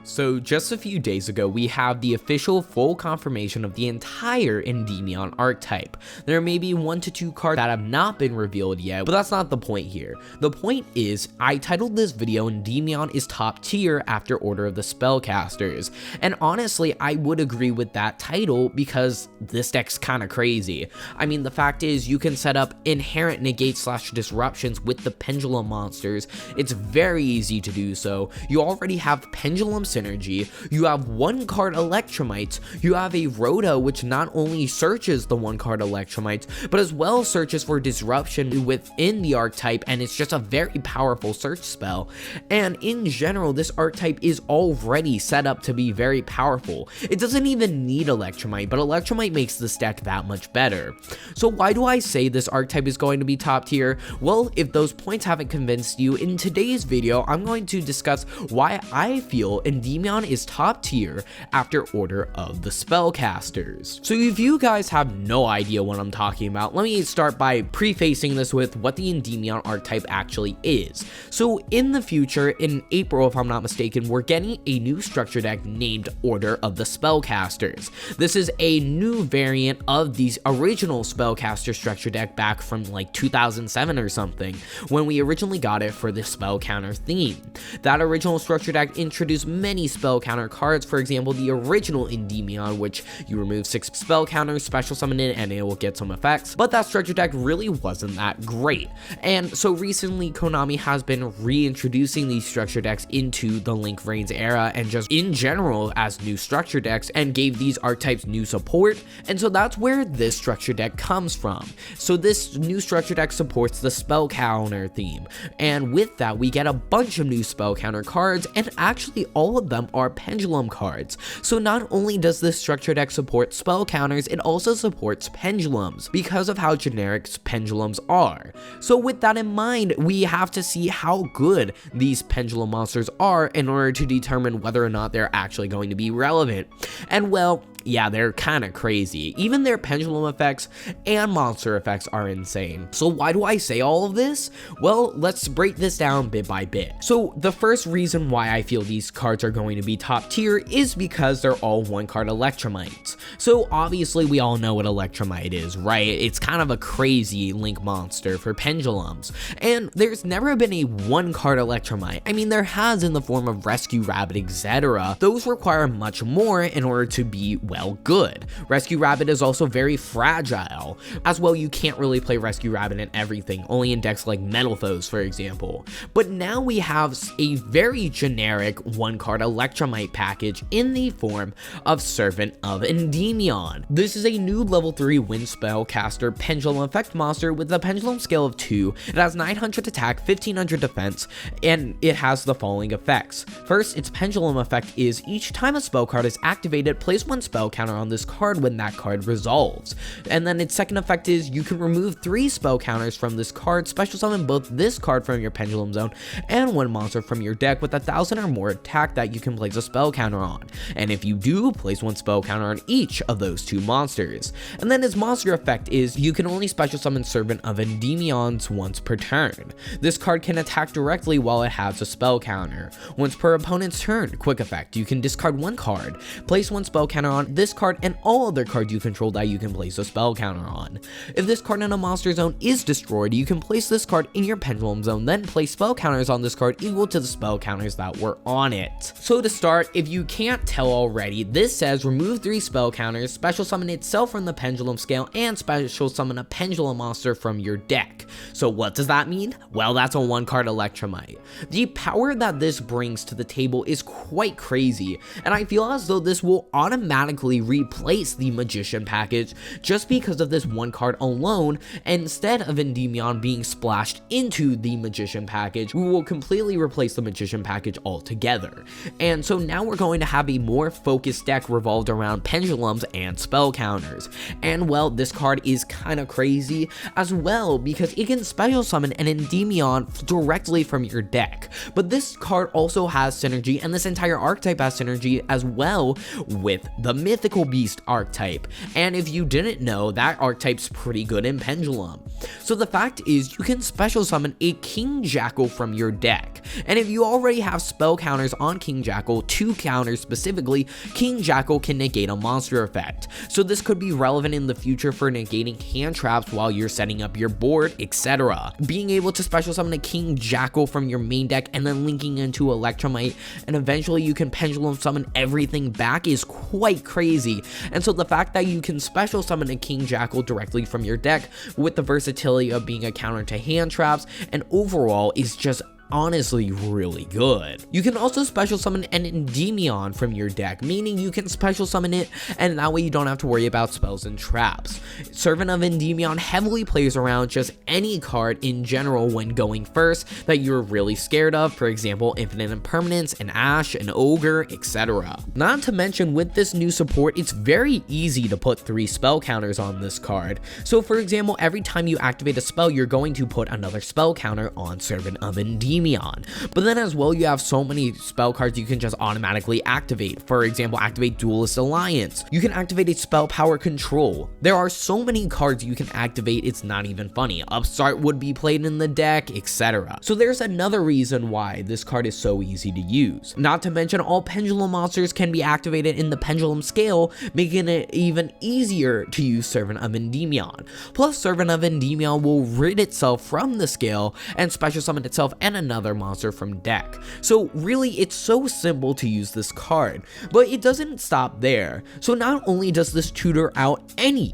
So just a few days ago, we have the official full confirmation of the entire Endymion archetype. There may be 1 to 2 cards that have not been revealed yet, but that's not the point here. The point is, I titled this video Endymion is top tier after Order of the Spellcasters, and honestly, I would agree with that title because this deck's kinda crazy. I mean, the fact is, you can set up inherent negate/disruptions with the pendulum monsters. It's very easy to do so. You already have pendulum synergy, you have 1 card Electromites, you have a Rhoda which not only searches the 1 card Electromites, but as well searches for disruption within the archetype, and it's just a very powerful search spell. And in general, this archetype is already set up to be very powerful. It doesn't even need Electromite, but Electromite makes this deck that much better. So why do I say this archetype is going to be top tier? Well, if those points haven't convinced you, in today's video, I'm going to discuss why I feel Endymion is top tier after Order of the Spellcasters. So if you guys have no idea what I'm talking about, let me start by prefacing this with what the Endymion archetype actually is. So in the future, in April if I'm not mistaken, we're getting a new structure deck named Order of the Spellcasters. This is a new variant of the original Spellcaster structure deck back from like 2007 or something, when we originally got it for the spell counter theme. That original structure deck introduced many spell counter cards, for example the original Endymion, which you remove 6 spell counters, special summon it, and it will get some effects, but that structure deck really wasn't that great. And so recently Konami has been reintroducing these structure decks into the Link Reigns era and just in general as new structure decks, and gave these archetypes new support, and so that's where this structure deck comes from. So this new structure deck supports the spell counter theme, and with that we get a bunch of new spell counter cards, and actually all of them are pendulum cards. So not only does this structure deck support spell counters, it also supports pendulums because of how generic pendulums are. So with that in mind, we have to see how good these pendulum monsters are in order to determine whether or not they're actually going to be relevant. And well, yeah, they're kinda crazy. Even their pendulum effects and monster effects are insane. So why do I say all of this? Well, let's break this down bit by bit. So the first reason why I feel these cards are going to be top tier is because they're all 1 card Electromites. So obviously we all know what Electromite is, right? It's kind of a crazy link monster for pendulums. And there's never been a 1 card Electromite. I mean, there has in the form of Rescue Rabbit, etc. Those require much more in order to be well, good. Rescue Rabbit is also very fragile. As well, you can't really play Rescue Rabbit in everything, only in decks like Metal Foes, for example. But now we have a very generic 1 card Electromite package in the form of Servant of Endymion. This is a new level 3 wind spellcaster pendulum effect monster with a pendulum scale of 2. It has 900 attack, 1500 defense, and it has the following effects. First, its pendulum effect is each time a spell card is activated, place 1 spell counter on this card when that card resolves. And then its second effect is you can remove 3 spell counters from this card, special summon both this card from your pendulum zone and 1 monster from your deck with 1000 or more attack that you can place a spell counter on. And if you do, place 1 spell counter on each of those 2 monsters. And then its monster effect is you can only special summon Servant of Endymion's once per turn. This card can attack directly while it has a spell counter. Once per opponent's turn, quick effect, you can discard 1 card, place 1 spell counter on this card and all other cards you control that you can place a spell counter on. If this card in a monster zone is destroyed, you can place this card in your pendulum zone, then place spell counters on this card equal to the spell counters that were on it. So to start, if you can't tell already, this says remove 3 spell counters, special summon itself from the pendulum scale, and special summon a pendulum monster from your deck. So what does that mean? Well, that's a 1 card Electromite. The power that this brings to the table is quite crazy, and I feel as though this will automatically replace the Magician package just because of this 1 card alone. Instead of Endymion being splashed into the Magician package, we will completely replace the Magician package altogether. And so now we're going to have a more focused deck revolved around pendulums and spell counters. And well, this card is kind of crazy as well because it can special summon an Endymion directly from your deck. But this card also has synergy, and this entire archetype has synergy as well with the mythical beast archetype, and if you didn't know, that archetype's pretty good in Pendulum. So the fact is, you can special summon a King Jackal from your deck, and if you already have spell counters on King Jackal, 2 counters specifically, King Jackal can negate a monster effect. So this could be relevant in the future for negating hand traps while you're setting up your board, etc. Being able to special summon a King Jackal from your main deck and then linking into Electromite, and eventually you can pendulum summon everything back is quite crazy. And so the fact that you can special summon a King Jackal directly from your deck with the versatility of being a counter to hand traps and overall is just honestly really good. You can also special summon an Endymion from your deck, meaning you can special summon it and that way you don't have to worry about spells and traps. Servant of Endymion heavily plays around just any card in general when going first that you're really scared of, for example Infinite Impermanence, an Ash, an Ogre, etc. Not to mention, with this new support, it's very easy to put 3 spell counters on this card. So for example, every time you activate a spell, you're going to put another spell counter on Servant of Endymion. But then as well, you have so many spell cards you can just automatically activate. For example, activate Duelist Alliance. You can activate a spell power control. There are so many cards you can activate, it's not even funny. Upstart would be played in the deck, etc. So there's another reason why this card is so easy to use. Not to mention, all pendulum monsters can be activated in the pendulum scale, making it even easier to use Servant of Endymion. Plus, Servant of Endymion will rid itself from the scale and special summon itself and another monster from deck. So really, it's so simple to use this card, but it doesn't stop there. So not only does this tutor out any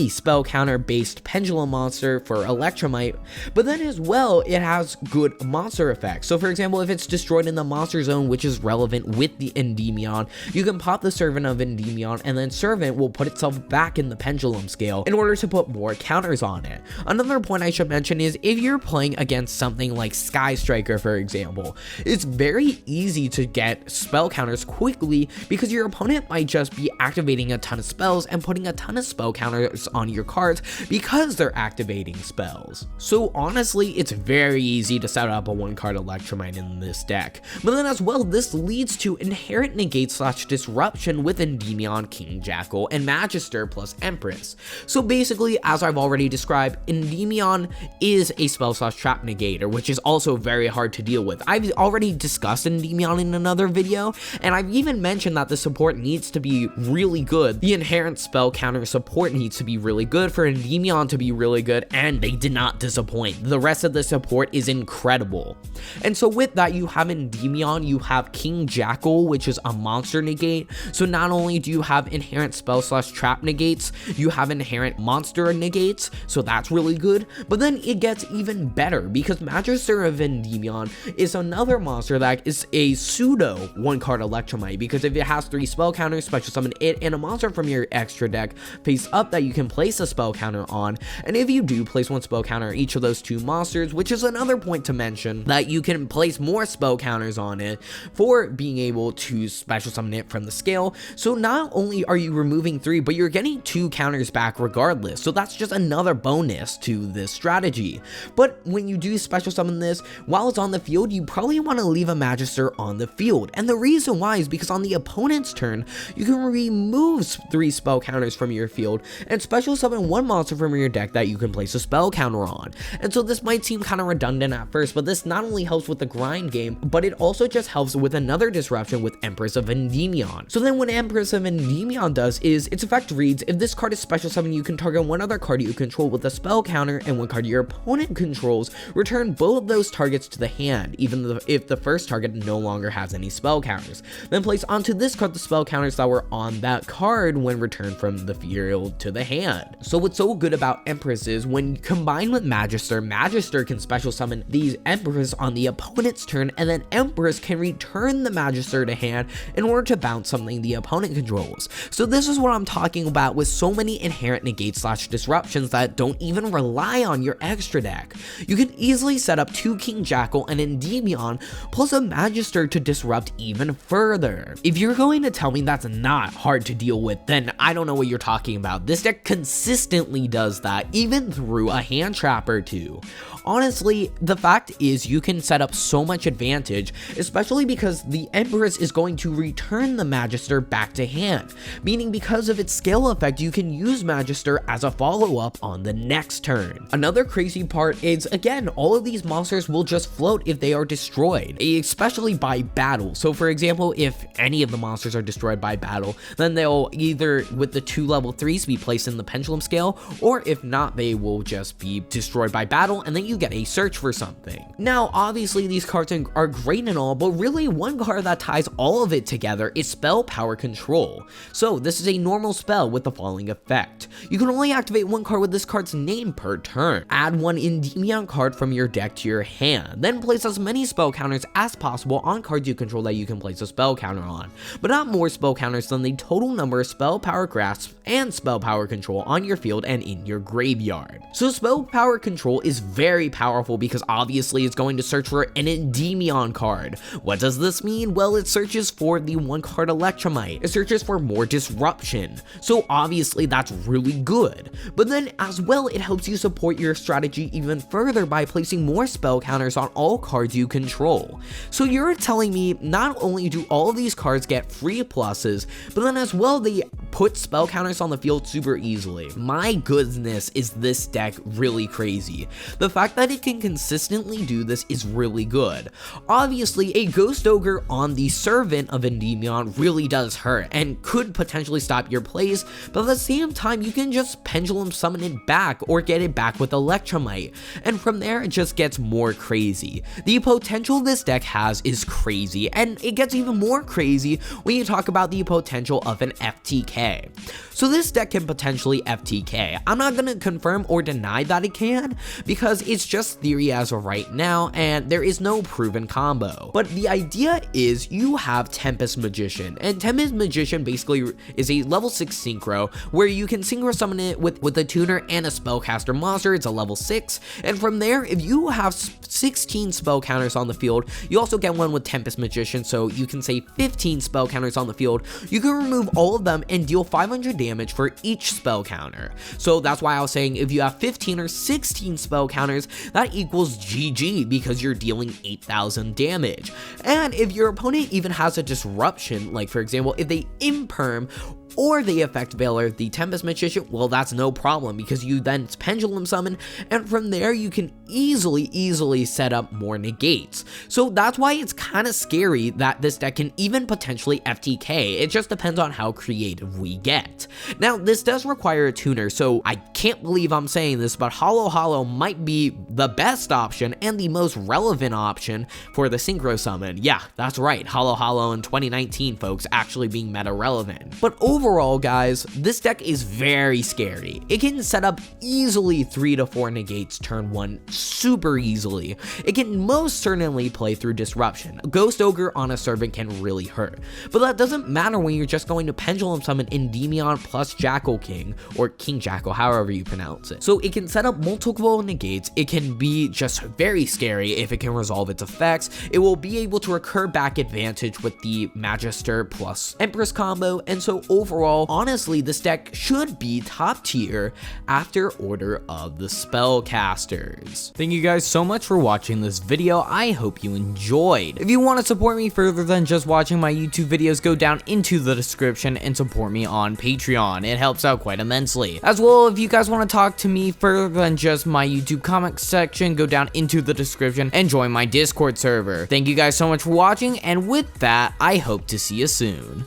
spell counter based pendulum monster for Electromite, but then as well it has good monster effects. So for example, if it's destroyed in the monster zone, which is relevant with the Endymion, you can pop the Servant of Endymion and then Servant will put itself back in the pendulum scale in order to put more counters on it. Another point I should mention is if you're playing against something like Sky Striker, for example, it's very easy to get spell counters quickly because your opponent might just be activating a ton of spells and putting a ton of spell counters on your cards because they're activating spells. So honestly, it's very easy to set up a 1-card Electromite in this deck. But then as well, this leads to inherent negate / disruption with Endymion, King Jackal, and Magister plus Empress. So basically, as I've already described, Endymion is a spell / trap negator, which is also very hard to deal with. I've already discussed Endymion in another video, and I've even mentioned that the support needs to be really good. The inherent spell counter support needs to be really good for Endymion to be really good, and they did not disappoint. The rest of the support is incredible. And so with that, you have Endymion, you have King Jackal, which is a monster negate. So not only do you have inherent spell / trap negates, you have inherent monster negates, so that's really good. But then it gets even better because Magister of Endymion is another monster that is a pseudo 1-card Electromite, because if it has 3 spell counters, special summon it and a monster from your extra deck face up that you can place a spell counter on, and if you do place 1 spell counter on each of those 2 monsters, which is another point to mention, that you can place more spell counters on it for being able to special summon it from the scale. So not only are you removing 3, but you're getting 2 counters back regardless, so that's just another bonus to this strategy. But when you do special summon this, while it's on the field, you probably want to leave a Magister on the field, and the reason why is because on the opponent's turn, you can remove 3 spell counters from your field and special summon 1 monster from your deck that you can place a spell counter on. And so this might seem kind of redundant at first, but this not only helps with the grind game, but it also just helps with another disruption with Empress of Endymion. So then what Empress of Endymion does is, its effect reads, if this card is special summoned, you can target 1 other card you control with a spell counter and 1 card your opponent controls, return both of those targets to the hand, even if the first target no longer has any spell counters. Then place onto this card the spell counters that were on that card when returned from the field to the hand. So what's so good about Empress is when combined with Magister, Magister can special summon these Empress on the opponent's turn, and then Empress can return the Magister to hand in order to bounce something the opponent controls. So this is what I'm talking about with so many inherent negates / disruptions that don't even rely on your extra deck. You can easily set up 2 King Jackal and Endymion plus a Magister to disrupt even further. If you're going to tell me that's not hard to deal with, then I don't know what you're talking about. this deck consistently does that, even through a hand trap or two. Honestly, the fact is you can set up so much advantage, especially because the Empress is going to return the Magister back to hand, meaning because of its scale effect, you can use Magister as a follow-up on the next turn. Another crazy part is, again, all of these monsters will just float if they are destroyed, especially by battle. So for example, if any of the monsters are destroyed by battle, then they'll either with the 2 level 3s be placed in the pendulum scale, or if not, they will just be destroyed by battle, and then you get a search for something. Now, obviously these cards are great and all, but really one card that ties all of it together is Spell Power Control. So this is a normal spell with the following effect. You can only activate one card with this card's name per turn. Add one Endymion card from your deck to your hand, then place as many spell counters as possible on cards you control that you can place a spell counter on, but not more spell counters than the total number of spell power grasps and spell power control on your field and in your graveyard. So spell power control is very powerful because obviously it's going to search for an Endymion card. What does this mean? Well, it searches for the 1 card Electromite. It searches for more disruption. So obviously that's really good. But then as well, it helps you support your strategy even further by placing more spell counters on all cards you control. So you're telling me not only do all of these cards get free pluses, but then as well they put spell counters on the field super easily. My goodness, is this deck really crazy. The fact that it can consistently do this is really good. Obviously, a Ghost Ogre on the Servant of Endymion really does hurt and could potentially stop your plays, but at the same time, you can just Pendulum Summon it back or get it back with Electromite, and from there, it just gets more crazy. The potential this deck has is crazy, and it gets even more crazy when you talk about the potential of an FTK. So this deck can potentially FTK. I'm not going to confirm or deny that it can, because it's just theory as of right now, and there is no proven combo. But the idea is you have Tempest Magician, and Tempest Magician basically is a level 6 synchro, where you can synchro summon it with a tuner and a spellcaster monster. It's a level 6, and from there, if you have 16 spell counters on the field, you also get one with Tempest Magician, so you can say 15 spell counters on the field. You can remove all of them and deal 500 damage for each spell counter. So that's why I was saying if you have 15 or 16 spell counters, that equals GG because you're dealing 8,000 damage. And if your opponent even has a disruption, like for example, if they imperm or they effect Veiler the Tempest Magician, well, that's no problem because you then Pendulum Summon, and from there you can easily set up more negates. So that's why it's kind of scary that this deck can even potentially FTK. It just depends on how creative we get. Now, this does require a tuner, so I can't believe I'm saying this, but Hollow might be the best option and the most relevant option for the Synchro Summon. Yeah, that's right, Hollow in 2019, folks, actually being meta relevant. But overall, guys, this deck is very scary. It can set up easily 3 to 4 negates turn 1 super easily. It can most certainly play through Disruption. Ghost Ogre on a Servant can really hurt, but that doesn't matter when you're just going to Pendulum Summon Endymion plus Jackal King, or King Jackal, however you pronounce it. So it can set up multiple negates. It can be just very scary if it can resolve its effects. It will be able to recur back advantage with the Magister plus Empress combo, and so overall, honestly, this deck should be top tier after Order of the Spellcasters. Thank you guys so much for watching this video. I hope you enjoyed. If you want to support me further than just watching my YouTube videos, go down into the description and support me on Patreon. It helps out quite immensely. As well, if you guys want to talk to me further than just my YouTube comment section, go down into the description and join my Discord server. Thank you guys so much for watching, and with that, I hope to see you soon.